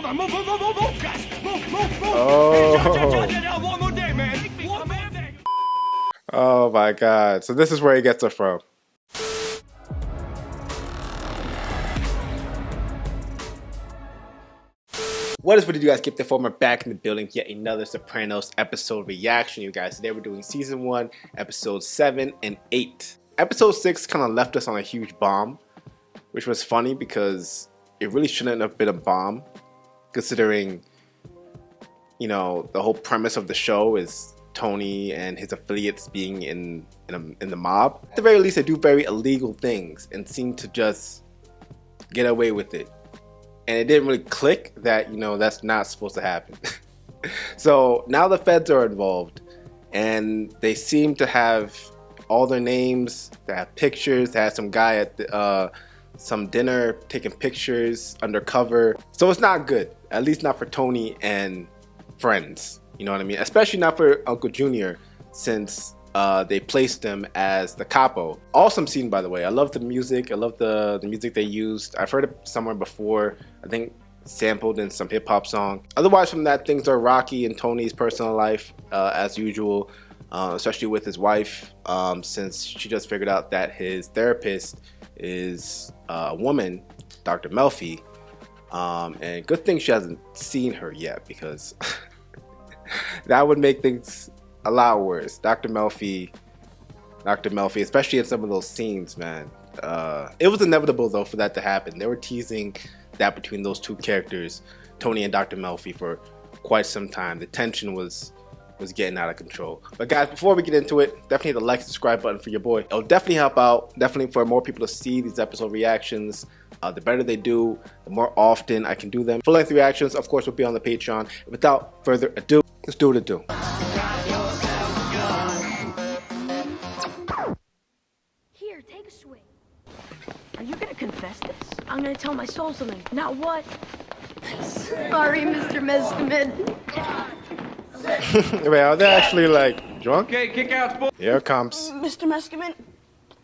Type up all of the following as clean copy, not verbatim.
Come on, move, guys. Move. Oh. One more day, man. Oh my God. So this is where he gets it from. What is what did you guys keep the former back in the building? Yet another Sopranos episode reaction, you guys. Today we're doing season 1, episodes 7 and 8. Episode 6 kind of left us on a huge bomb, which was funny because it really shouldn't have been a bomb, considering, you know, the whole premise of the show is Tony and his affiliates being in the mob. At the very least, they do very illegal things and seem to just get away with it. And it didn't really click that, you know, that's not supposed to happen. So now the feds are involved and they seem to have all their names, they have pictures, they had some guy at some dinner taking pictures undercover. So it's not good, at least not for Tony and friends, you know what I mean? Especially not for Uncle Junior, since they placed him as the capo. Awesome scene, by the way. I love the music. I love the music they used. I've heard it somewhere before. I think sampled in some hip hop song. Otherwise from that, things are rocky in Tony's personal life as usual, especially with his wife, since she just figured out that his therapist is a woman, Dr. Melfi. And good thing she hasn't seen her yet, because that would make things a lot worse. Dr. Melfi, especially in some of those scenes, man. It was inevitable though for that to happen. They were teasing that between those two characters, Tony and Dr. Melfi, for quite some time. The tension was getting out of control. But guys, before we get into it, definitely hit the like and subscribe button for your boy. It'll definitely help out. Definitely for more people to see these episode reactions. The better they do, the more often I can do them. Full-length reactions, of course, will be on the Patreon. Without further ado, let's do what it do. Here, take a swig. Are you gonna confess this? I'm gonna tell my soul something. Now what? Sorry, Mr. Mescamin. Wait, are they actually like drunk? Okay, kick out, boy. Here it comes. Mr. Mescamin,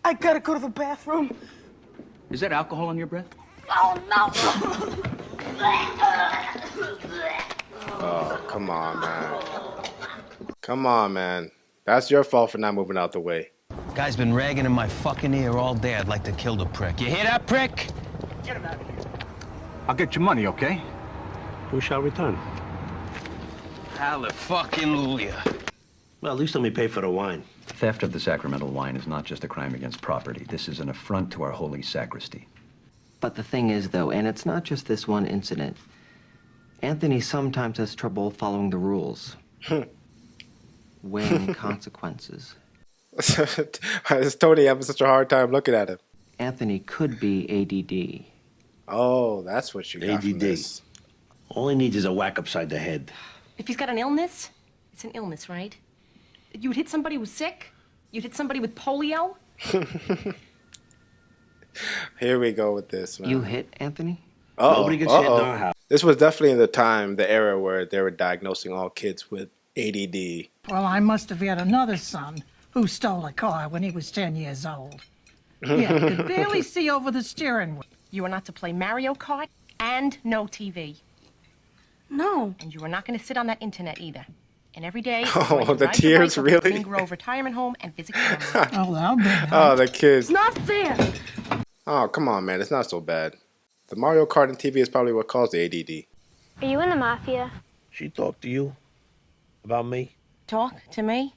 I gotta go to the bathroom. Is that alcohol in your breath? Oh, no. Oh, come on, man. Come on, man. That's your fault for not moving out the way. Guy's been ragging in my fucking ear all day. I'd like to kill the prick. You hear that, prick? Get him out of here. I'll get your money, okay? Who shall return? Hallelujah. Well, at least let me pay for the wine. Theft of the sacramental wine is not just a crime against property. This is an affront to our holy sacristy. But the thing is, though, and it's not just this one incident, Anthony sometimes has trouble following the rules. Weighing consequences. Is Tony having such a hard time looking at him? Anthony could be ADD. Oh, that's what you got from ADD. this. All he needs is a whack upside the head. If he's got an illness, it's an illness, right? You'd hit somebody who's sick? You'd hit somebody with polio? Here we go with this, man. You hit Anthony? Nobody gets hit in our house. This was definitely in the era where they were diagnosing all kids with ADD. Well, I must have had another son who stole a car when he was 10 years old. Yeah, could barely see over the steering wheel. You are not to play Mario Kart and no TV. No. And you are not going to sit on that internet either. And every day, Oh, the tears, really? Green Grove Retirement Home and visit your mom. Oh, that'll be nice. Oh, the kids. It's not fair. Oh, come on, man. It's not so bad. The Mario Kart and TV is probably what caused the ADD. Are you in the mafia? She talked to you about me? Talk to me?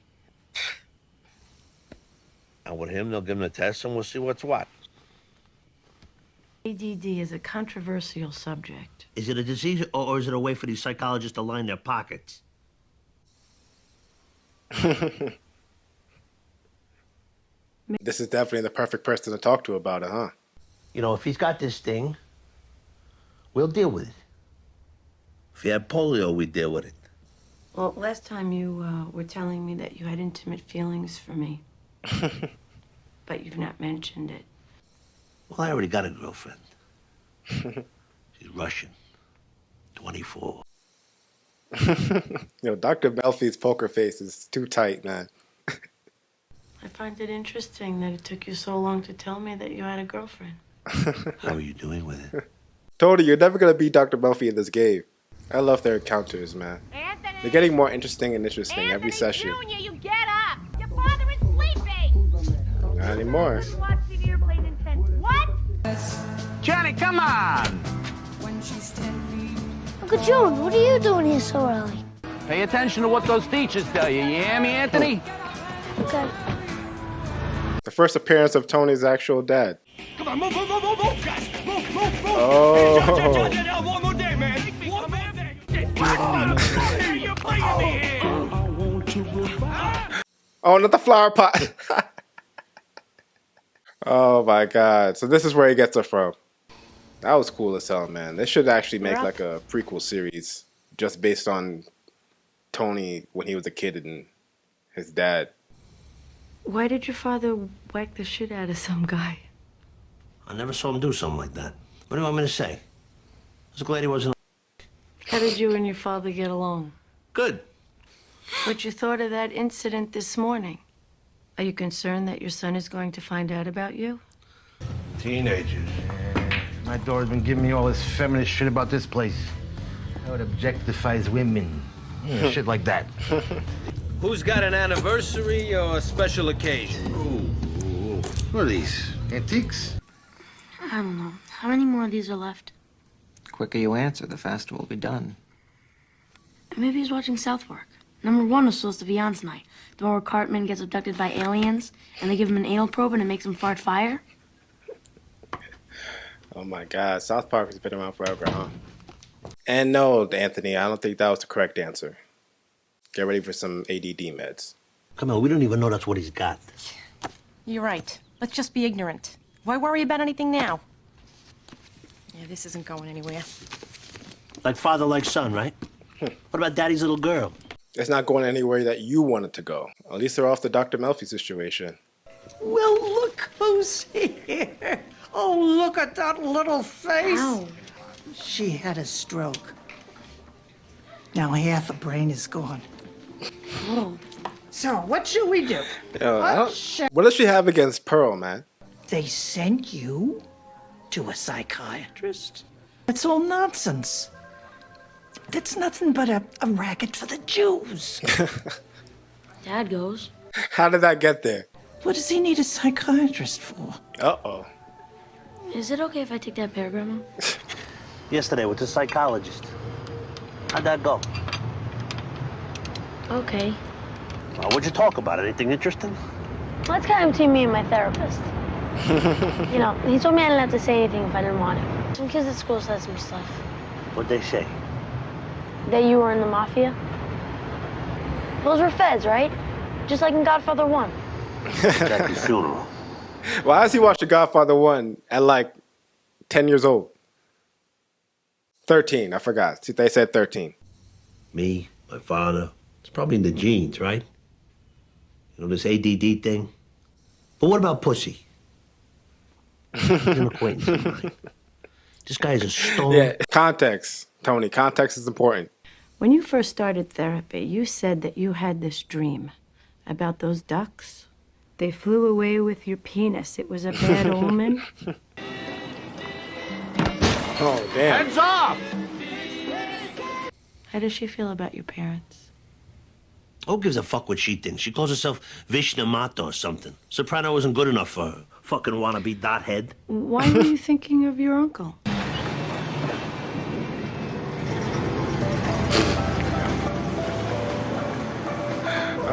And with him, they'll give him the test and we'll see what's what. ADD is a controversial subject. Is it a disease or is it a way for these psychologists to line their pockets? This is definitely the perfect person to talk to about it, huh? You know, if he's got this thing, we'll deal with it. If he had polio, we'd deal with it. Well, last time you were telling me that you had intimate feelings for me. But you've not mentioned it. Well, I already got a girlfriend. She's Russian. 24. Yo, Dr. Melfi's poker face is too tight, man. I find it interesting that it took you so long to tell me that you had a girlfriend. How are you doing with it? Tony, you're never gonna beat Dr. Melfi in this game. I love their encounters, man. They're getting more interesting and interesting every session. Junior, you get up. Your father is sleeping. Not anymore. Watch the airplane intent. What? Johnny, come on! Uncle June, what are you doing here so early? Pay attention to what those teachers tell you. You hear me, Anthony? Okay. The first appearance of Tony's actual dad. Come on, move, guys. Move. Oh. One more day, man. One more day. You're playing me here. Oh, not the flower pot. Oh my god. So this is where he gets it from. That was cool as hell, man. They should actually make like a prequel series just based on Tony when he was a kid and his dad. Why did your father whack the shit out of some guy? I never saw him do something like that. What do you want me to say? I was glad he wasn't. How did you and your father get along? Good. What you thought of that incident this morning? Are you concerned that your son is going to find out about you? Teenagers. My daughter's been giving me all this feminist shit about this place. How it objectifies women. Shit like that. Who's got an anniversary or a special occasion? Ooh. What are these? Antiques? I don't know. How many more of these are left? The quicker you answer, the faster we'll be done. Maybe he's watching South Park. Number 1 was supposed to be on tonight. The one where Cartman gets abducted by aliens, and they give him an anal probe and it makes him fart fire. Oh my god. South Park has been around forever, huh? And no, Anthony, I don't think that was the correct answer. Get ready for some ADD meds. Come on, we don't even know that's what he's got. You're right. Let's just be ignorant. Why worry about anything now? Yeah, this isn't going anywhere. Like father, like son, right? What about daddy's little girl? It's not going anywhere that you want it to go. At least they're off the Dr. Melfi situation. Well, look who's here. Oh, look at that little face. Ow. She had a stroke. Now half her brain is gone. Oh. So, what should we do? What does she have against Pearl, man? They sent you to a psychiatrist? It's all nonsense. That's nothing but a racket for the Jews. Dad goes. How did that get there? What does he need a psychiatrist for? Uh-oh. Is it okay if I take that pear, Grandma? Yesterday with the psychologist. How'd that go? Okay. What'd you talk about? Anything interesting? Well, it's kind of between me and my therapist. You know, he told me I didn't have to say anything if I didn't want to. Some kids at school said some stuff. What'd they say? That you were in the mafia. Those were feds, right? Just like in Godfather 1. At the funeral. Why does he watch The Godfather 1 at like 10 years old? 13, I forgot. They said 13. Me, my father. It's probably in the genes, right? You know, this ADD thing. But what about pussy? He's an acquaintance of mine. This guy is a stone. Yeah, context, Tony. Context is important. When you first started therapy, you said that you had this dream about those ducks. They flew away with your penis. It was a bad omen. Oh, damn. Hands off! How does she feel about your parents? Who gives a fuck what she thinks? She calls herself Vishna Mata or something. Soprano wasn't good enough for her. Fucking wannabe dothead. Why were you thinking of your uncle?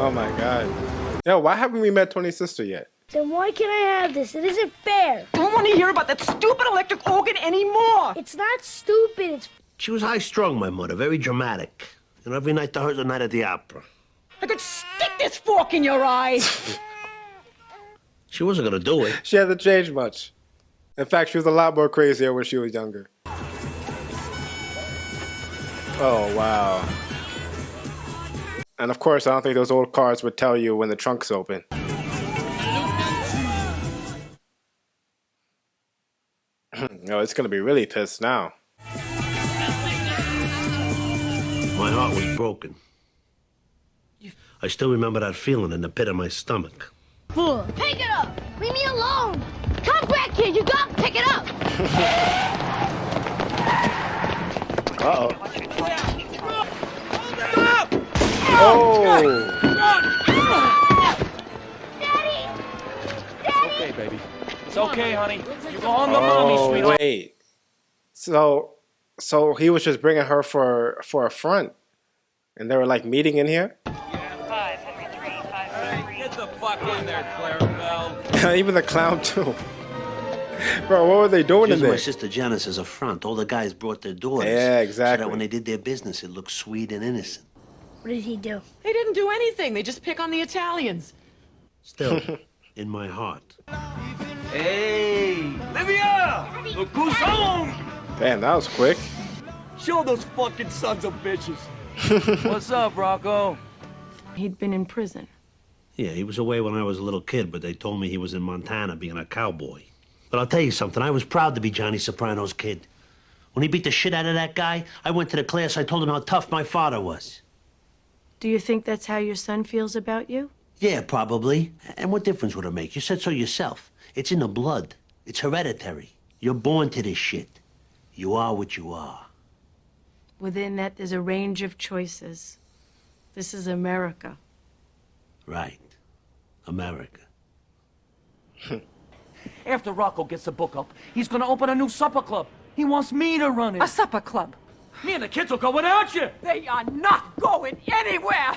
Oh my god. Yo, why haven't we met Tony's sister yet? Then why can't I have this? It isn't fair. Don't want to hear about that stupid electric organ anymore. It's not stupid. It's She was high-strung, my mother, very dramatic. And every night to her was a night at the opera. I could stick this fork in your eye. She wasn't gonna do it. She hasn't changed much. In fact, she was a lot more crazier when she was younger. Oh, wow. And of course, I don't think those old cars would tell you when the trunk's open. No, it's gonna be really pissed now. My heart was broken. I still remember that feeling in the pit of my stomach. Pick it up. Leave me alone. Come back here. You got to pick it up. Uh-oh. Oh! It's okay, baby. It's okay, honey. You go on the mommy, Oh, sweetheart. wait. So he was just bringing her for a front. And they were like meeting in here? Hey, get the fuck in there, Clarabelle. Even the clown too. Bro, what were they doing in Using there? my sister Janice as a front. All the guys brought their daughters. Yeah, So exactly. that when they did their business, it looked sweet and innocent. What did he do? They didn't do anything. They just pick on the Italians. Still, in my heart. Hey, Livia! Look who's home! Damn, that was quick. Show those fucking sons of bitches. What's up, Rocco? He'd been in prison. Yeah, he was away when I was a little kid, but they told me he was in Montana being a cowboy. But I'll tell you something, I was proud to be Johnny Soprano's kid. When he beat the shit out of that guy, I went to the class, I told him how tough my father was. Do you think that's how your son feels about you? Yeah, probably. And what difference would it make? You said so yourself. It's in the blood. It's hereditary. You're born to this shit. You are what you are. Within that, there's a range of choices. This is America. Right. America. After Rocco gets the book up, he's gonna open a new supper club. He wants me to run it. A supper club. Me and the kids will go without you. They are not going anywhere.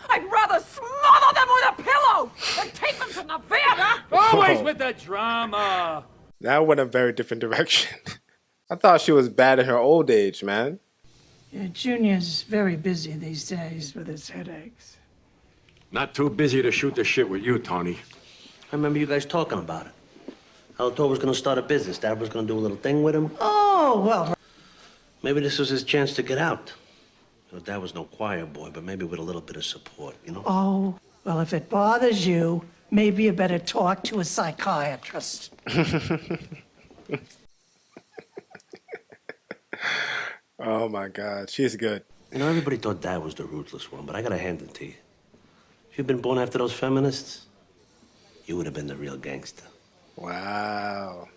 I'd rather smother them with a pillow than take them to Nevada. Always with the drama. That went a very different direction. I thought she was bad in her old age, man. Yeah, Junior's very busy these days with his headaches. Not too busy to shoot the shit with you, Tony. I remember you guys talking about it. Alto was gonna start a business. Dad was gonna do a little thing with him. Oh, well. Maybe this was his chance to get out. You know, Dad was no choir boy, but maybe with a little bit of support, you know? Oh, well, if it bothers you, maybe you better talk to a psychiatrist. Oh my God, she's good. You know, everybody thought Dad was the ruthless one, but I gotta hand it to you. If you'd been born after those feminists, you would have been the real gangster. Wow.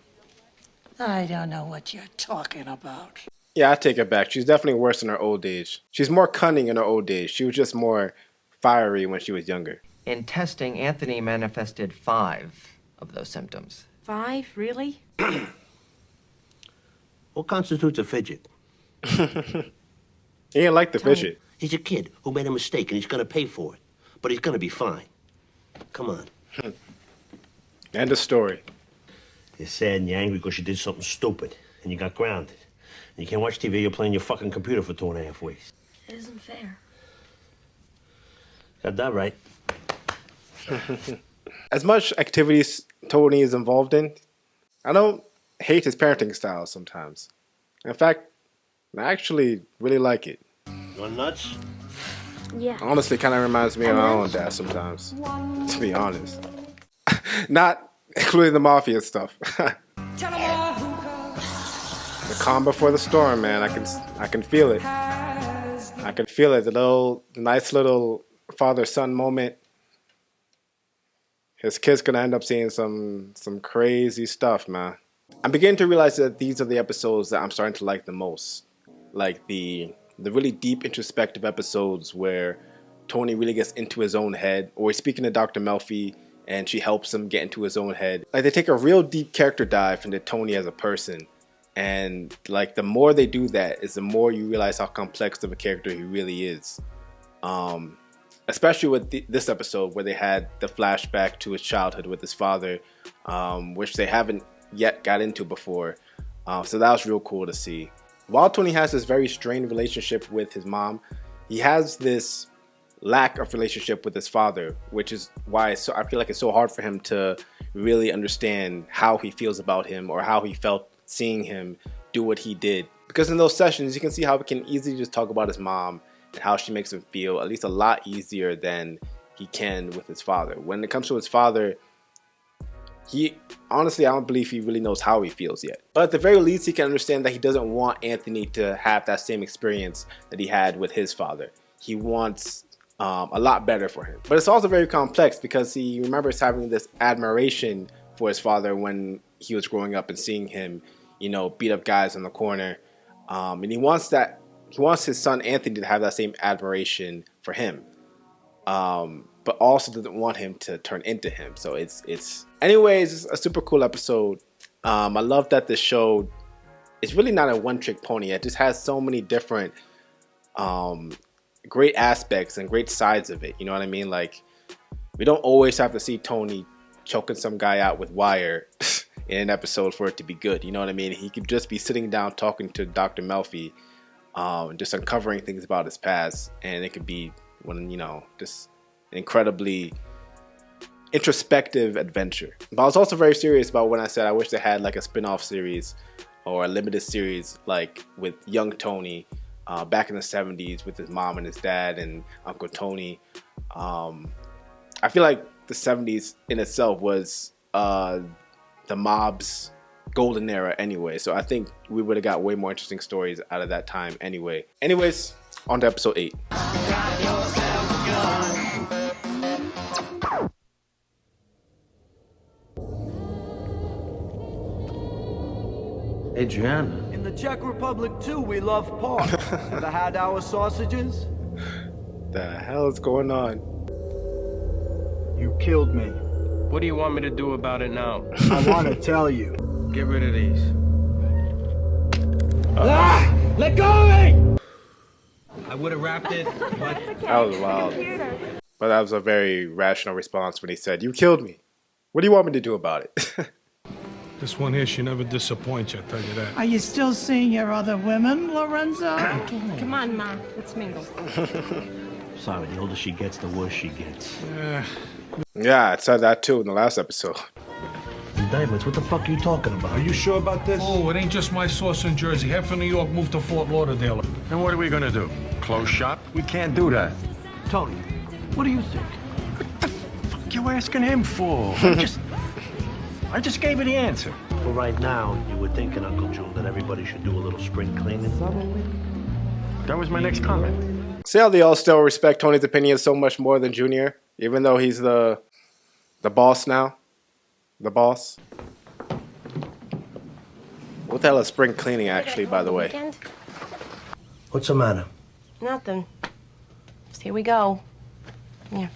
I don't know what you're talking about. Yeah, I take it back. She's definitely worse in her old age. She's more cunning in her old age. She was just more fiery when she was younger. In testing, Anthony manifested 5 of those symptoms. 5, really? What constitutes a fidget? He didn't like the fidget. He's a kid who made a mistake and he's gonna pay for it. But he's gonna be fine. Come on. End of story. You're sad and you're angry because you did something stupid and you got grounded. And you can't watch TV, you're playing your fucking computer for 2.5 weeks. It isn't fair. Got that right. As much activities Tony is involved in, I don't hate his parenting style sometimes. In fact, I actually really like it. You're nuts? Yeah. Honestly, kind of reminds me of my own dad sometimes, to be honest. Not including the mafia stuff. The calm before the storm, man. I can feel it. I can feel it. The nice little father-son moment. His kid's gonna end up seeing some crazy stuff, man. I'm beginning to realize that these are the episodes that I'm starting to like the most. Like the really deep introspective episodes where Tony really gets into his own head, or he's speaking to Dr. Melfi and she helps him get into his own head. Like they take a real deep character dive into Tony as a person. And like the more they do that is the more you realize how complex of a character he really is. Especially with this episode where they had the flashback to his childhood with his father, which they haven't yet got into before. So that was real cool to see. While Tony has this very strained relationship with his mom, he has this lack of relationship with his father, which is why I feel like it's so hard for him to really understand how he feels about him or how he felt seeing him do what he did. Because in those sessions, you can see how he can easily just talk about his mom and how she makes him feel, at least a lot easier than he can with his father. When it comes to his father, honestly, I don't believe he really knows how he feels yet. But at the very least, he can understand that he doesn't want Anthony to have that same experience that he had with his father. He wants a lot better for him. But it's also very complex because he remembers having this admiration for his father when he was growing up and seeing him, beat up guys in the corner. And he wants that he wants his son Anthony to have that same admiration for him, but also doesn't want him to turn into him. So anyways, it's a super cool episode. I love that the show is really not a one-trick pony. It just has so many different great aspects and great sides of it. You know what I mean? Like, we don't always have to see Tony choking some guy out with wire in an episode for it to be good. You know what I mean? He could just be sitting down talking to Dr. Melfi, just uncovering things about his past, and it could be just an incredibly introspective adventure. But I was also very serious about when I said I wish they had like a spin-off series or a limited series like with young Tony back in the 70s with his mom and his dad and Uncle Tony. I feel like the 70s in itself was the mob's golden era anyway, so I think we would have got way more interesting stories out of that time anyway. Anyways, on to episode 8. Adriana. In the Czech Republic, too, we love pork. Ever had our sausages? The hell is going on? You killed me. What do you want me to do about it now? I want to tell you. Get rid of these. Let go of me! I would have wrapped it, but... That was wild. But that was a very rational response when he said, "You killed me. What do you want me to do about it?" This one here, she never disappoints you, I tell you that. Are you still seeing your other women, Lorenzo? Come on, Ma. Let's mingle. Sorry, the older she gets, the worse she gets. Yeah, I said that too in the last episode. Indictments? What the fuck are you talking about? Are you sure about this? Oh, it ain't just my source in Jersey. Half of New York moved to Fort Lauderdale. And what are we gonna do? Close shop? We can't do that. Tony, what do you think? What the fuck you asking him for? I just gave you the answer. Well, right now, you were thinking, Uncle Joe, that everybody should do a little spring cleaning. That was my next comment. See how they all still respect Tony's opinion so much more than Junior, even though he's the boss now? The boss? What the hell is spring cleaning, actually, by the way? What's the matter? Nothing. Just here we go. Yeah.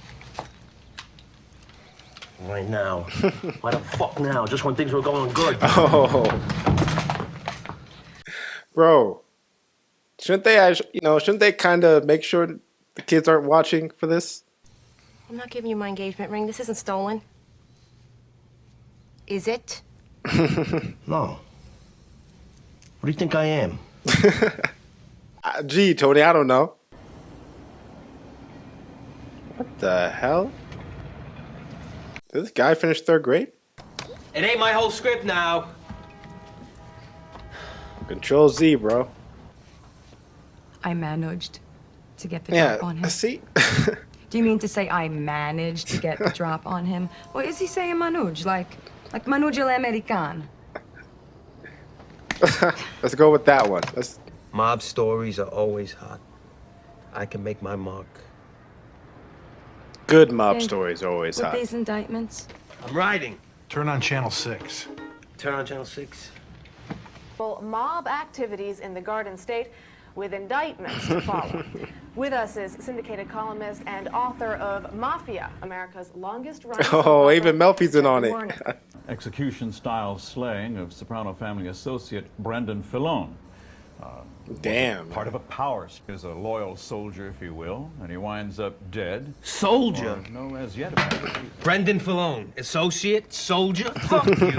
Right now. Why the fuck now? Just when things were going good. Oh. Bro. Shouldn't they kind of make sure the kids aren't watching for this? I'm not giving you my engagement ring. This isn't stolen. Is it? No. What do you think I am? Gee, Tony, I don't know. What the hell? Did this guy finish 3rd grade? It ain't my whole script now. Control Z, bro. I managed to get the Yeah, drop on him. see? Do you mean to say I managed to get the drop on him? Or is he saying Manuj, like Manuj l'American? Let's go with that one. Mob stories are always hot. I can make my mark. Good mob stories are always With hot. these indictments? I'm riding. Turn on channel 6. Turn on channel 6. Mob activities in the Garden State with indictments to follow. With us is syndicated columnist and author of Mafia, America's longest running. Oh, even Melfi's in on it. Execution-style slaying of Soprano family associate Brendan Filone. Damn. Part of a power. Is a loyal soldier, if you will, and he winds up dead. Soldier? Or no, as yet. About it. Brendan Filone, associate, soldier? Fuck you.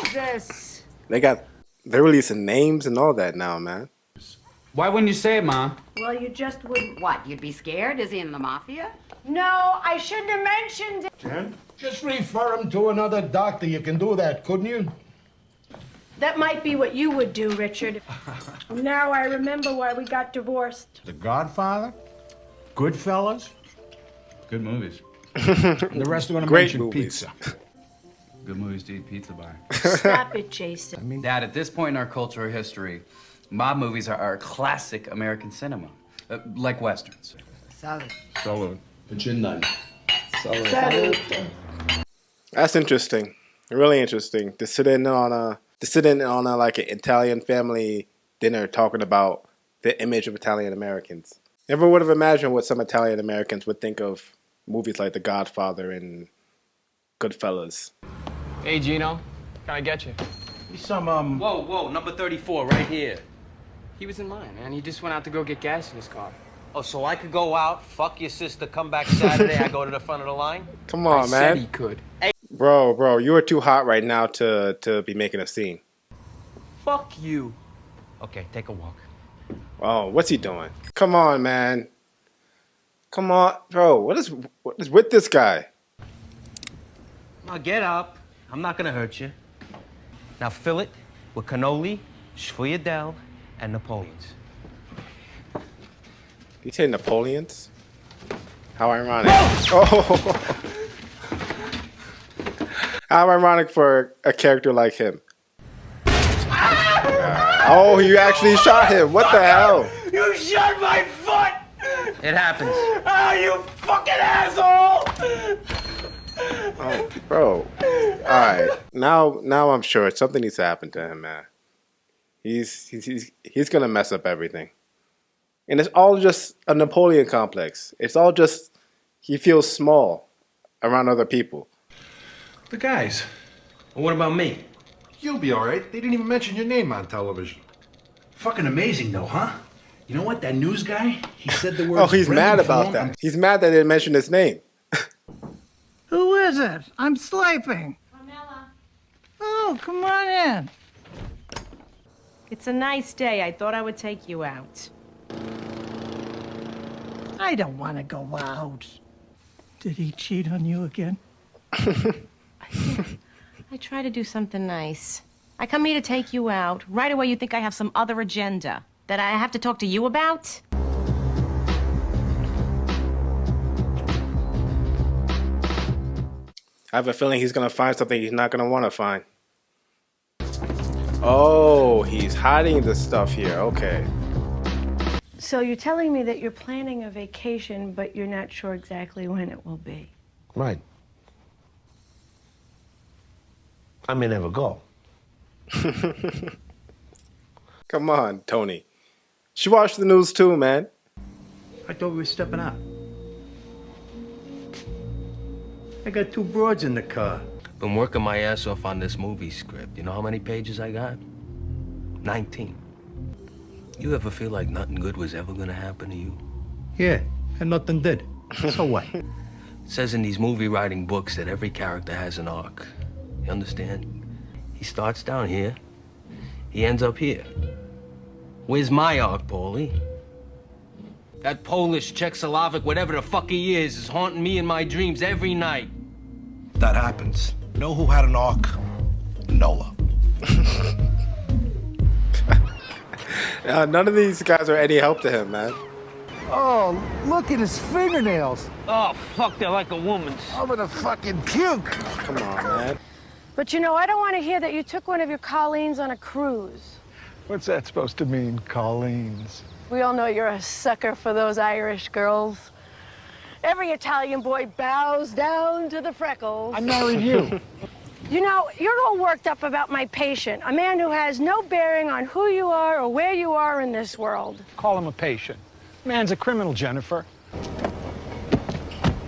Jesus. They're releasing names and all that now, man. Why wouldn't you say it, Ma? Well, you just wouldn't. What, you'd be scared? Is he in the mafia? No, I shouldn't have mentioned it. Jen, just refer him to another doctor. You can do that, couldn't you? That might be what you would do, Richard. Now I remember why we got divorced. The Godfather, Goodfellas. Good movies. The rest are going to Great mention movies. pizza. Good movies to eat pizza by. Stop it, Jason. Dad, at this point in our cultural history, mob movies are classic American cinema. Like Westerns. Salud. Salud. Gin none. Salud. That's interesting. Really interesting. To sit in on a like an Italian family dinner talking about the image of Italian Americans. Never would have imagined what some Italian Americans would think of movies like The Godfather and Goodfellas. Hey, Gino. Can I get you? Some, Whoa, number 34, right here. He was in line, man. He just went out to go get gas in his car. Oh, so I could go out, fuck your sister, come back Saturday, I go to the front of the line? Come on, I man. said he could. Hey. Bro, you are too hot right now to be making a scene. Fuck you. Okay, take a walk. Oh, what's he doing? Come on, man. Come on, bro. What is with this guy? Now get up. I'm not gonna hurt you. Now fill it with cannoli, Schweierdel, and Napoleons. You say Napoleons? How ironic. Oh! How ironic for a character like him. Oh, you actually shot him. What the hell? You shot my foot! It happens. Oh, you fucking asshole! Oh, bro. Alright. Now I'm sure something needs to happen to him, man. He's gonna mess up everything. And it's all just a Napoleon complex. It's all just he feels small around other people. The guys. Well, what about me? You'll be all right. They didn't even mention your name on television. Fucking amazing, though, huh? You know what? That news guy, he said the word. Oh, he's mad about that. He's mad that they didn't mention his name. Who is it? I'm sleeping. Carmela. Oh, come on in. It's a nice day. I thought I would take you out. I don't want to go out. Did he cheat on you again? I try to do something nice. I come here to take you out. Right away you think I have some other agenda that I have to talk to you about? I have a feeling he's gonna find something he's not gonna want to find. Oh, he's hiding the stuff here. Okay. So you're telling me that you're planning a vacation, but you're not sure exactly when it will be. Right. I may never go. Come on, Tony. She watched the news too, man. I thought we were stepping out. I got 2 broads in the car. Been working my ass off on this movie script. You know how many pages I got? 19. You ever feel like nothing good was ever gonna happen to you? Yeah, and nothing did. So what? It says in these movie writing books that every character has an arc. You understand? He starts down here. He ends up here. Where's my arc, Paulie? That Polish, Czechoslovak, whatever the fuck he is haunting me in my dreams every night. That happens. Know who had an arc? Noah. None of these guys are any help to him, man. Oh, look at his fingernails. Oh, fuck, they're like a woman's. I'm gonna fucking puke. Come on, man. But you know, I don't want to hear that you took one of your Colleens on a cruise. What's that supposed to mean, Colleen's? We all know you're a sucker for those Irish girls. Every Italian boy bows down to the freckles. I married you. You know, you're all worked up about my patient, a man who has no bearing on who you are or where you are in this world. Call him a patient. Man's a criminal, Jennifer.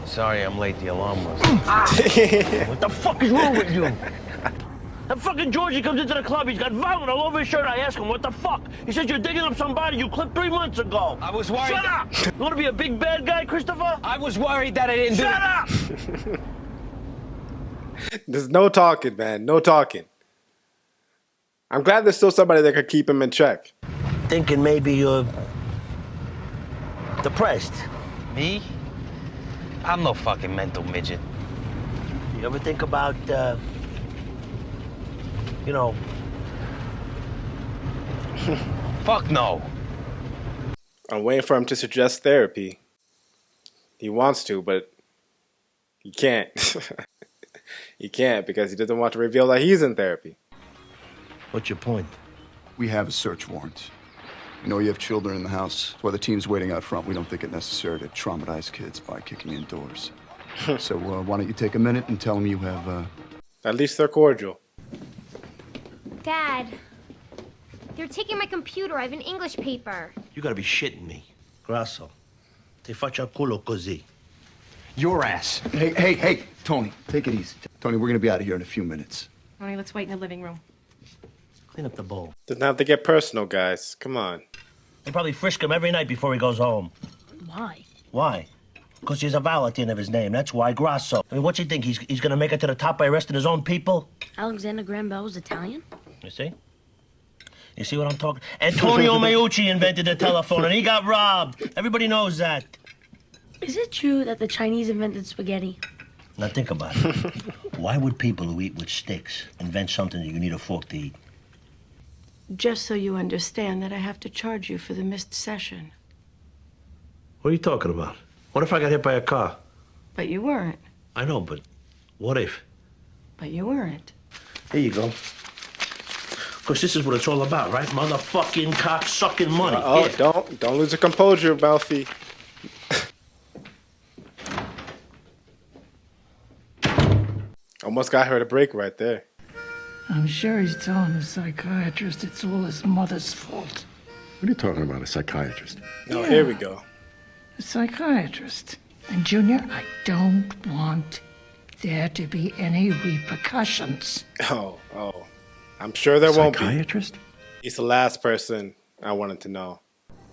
Sorry I'm late, the alarm was. What the fuck is wrong with you? That fucking Georgie comes into the club, he's got vomit all over his shirt. I ask him, what the fuck? He says you're digging up somebody you clipped 3 months ago. I was worried. Shut up! You want to be a big bad guy, Christopher? I was worried that I didn't do it. Shut up! There's no talking, man. No talking. I'm glad there's still somebody that could keep him in check. Thinking maybe you're depressed. Me? I'm no fucking mental midget. You ever think about, you know... Fuck no. I'm waiting for him to suggest therapy. He wants to, but he can't. He can't because he doesn't want to reveal that he's in therapy. What's your point? We have a search warrant. We know you have children in the house. That's why the team's waiting out front. We don't think it necessary to traumatize kids by kicking in doors. So why don't you take a minute and tell them you have... At least they're cordial. Dad, they're taking my computer. I have an English paper. You gotta be shitting me. Grasso, ti faccio culo così. Your ass. Hey, Tony, take it easy. Tony, we're gonna be out of here in a few minutes. All right, let's wait in the living room. Clean up the bowl. Doesn't have to get personal, guys. Come on. They probably frisk him every night before he goes home. Why? Why? Because there's a vowel at the end of his name. That's why, Grasso. I mean, what's he think? He's gonna make it to the top by arresting his own people? Alexander Graham Bell was Italian? You see? You see what I'm talking? Antonio Meucci invented the telephone, and he got robbed. Everybody knows that. Is it true that the Chinese invented spaghetti? Now think about it. Why would people who eat with sticks invent something that you need a fork to eat? Just so you understand that I have to charge you for the missed session. What are you talking about? What if I got hit by a car? But you weren't. I know, but what if? But you weren't. Here you go. Because this is what it's all about, right? Motherfucking cock-sucking money. Oh, Here. don't lose your composure, Melfi. Almost got her to break right there. I'm sure he's telling the psychiatrist it's all his mother's fault. What are you talking about, a psychiatrist? No, here we go. A psychiatrist. And Junior, I don't want there to be any repercussions. Oh. I'm sure there won't be. Psychiatrist? He's the last person I wanted to know.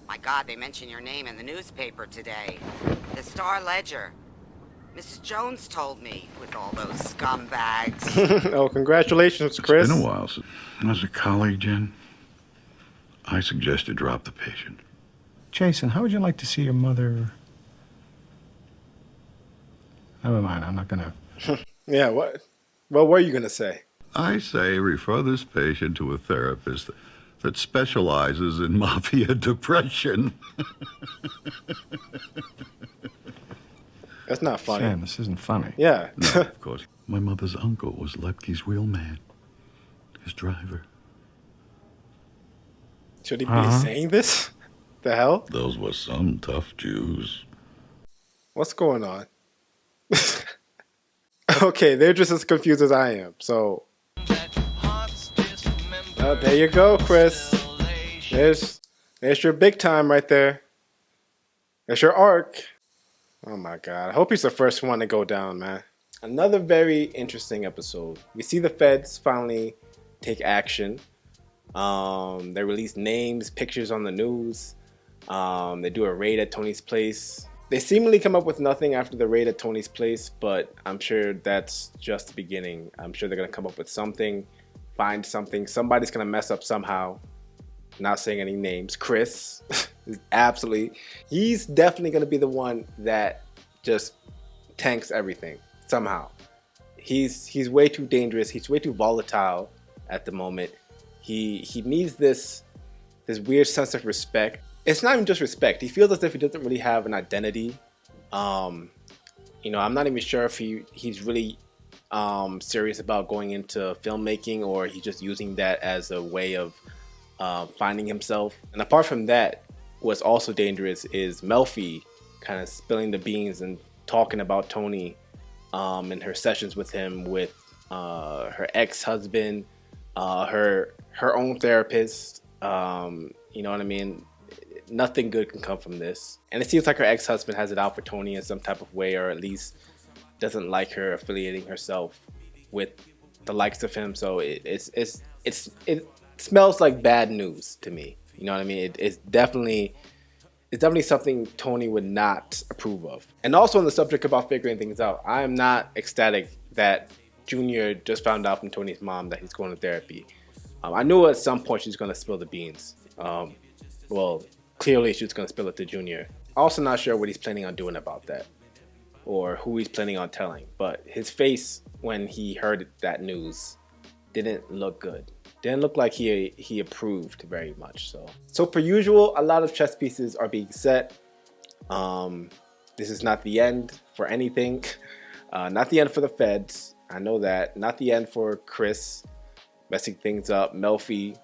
My God, they mention your name in the newspaper today. The Star Ledger. Mrs. Jones told me, with all those scumbags. Oh, congratulations, Chris. It's been a while since. As a colleague, Jen, I suggest you drop the patient. Jason, how would you like to see your mother? Never mind, I'm not gonna. Yeah, what were you gonna say? I say refer this patient to a therapist that specializes in mafia depression. That's not funny. Sam, this isn't funny. Yeah. No, of course. My mother's uncle was Lepke's wheelman, his driver. Should he be saying this? The hell? Those were some tough Jews. What's going on? Okay, they're just as confused as I am. So, there you go, Chris. There's your big time right there. There's your arc. Oh my God! I hope he's the first one to go down, man. Another very interesting episode. We see the feds finally take action. They release names, pictures on the news. They do a raid at Tony's place. They seemingly come up with nothing after the raid at Tony's place, but I'm sure that's just the beginning. I'm sure they're gonna come up with something, find something. Somebody's gonna mess up somehow. Not saying any names. Chris, he's definitely gonna be the one that just tanks everything somehow. He's way too dangerous. He's way too volatile at the moment. He needs this weird sense of respect. It's not even just respect. He feels as if he doesn't really have an identity. I'm not even sure if he's really serious about going into filmmaking, or he's just using that as a way of finding himself. And apart from that, what's also dangerous is Melfi kind of spilling the beans and talking about Tony and her sessions with him, with her ex-husband, her own therapist. You know what I mean? Nothing good can come from this. And it seems like her ex-husband has it out for Tony in some type of way, or at least doesn't like her affiliating herself with the likes of him. So it smells like bad news to me. You know what I mean? It's definitely something Tony would not approve of. And also on the subject about figuring things out, I am not ecstatic that Junior just found out from Tony's mom that he's going to therapy. I knew at some point she's going to spill the beans. Well, clearly she's going to spill it to Junior. Also not sure what he's planning on doing about that, or who he's planning on telling. But his face when he heard that news didn't look good. Didn't look like he approved very much. So per usual, a lot of chess pieces are being set. This is not the end for anything. Not the end for the feds. I know that. Not the end for Chris messing things up. Melfi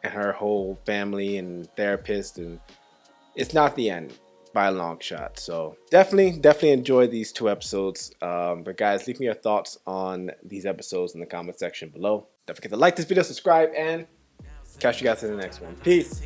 and her whole family and therapist, and it's not the end by a long shot. So definitely enjoy these two episodes. But guys, leave me your thoughts on these episodes in the comment section below. Don't forget to like this video, subscribe, and catch you guys in the next one. Peace.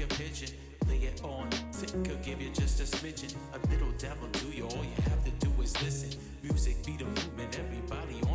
a pigeon. Lay it on thick, could give you just a smidgen. A little devil do you, all you have to do is listen. Music be the movement, everybody on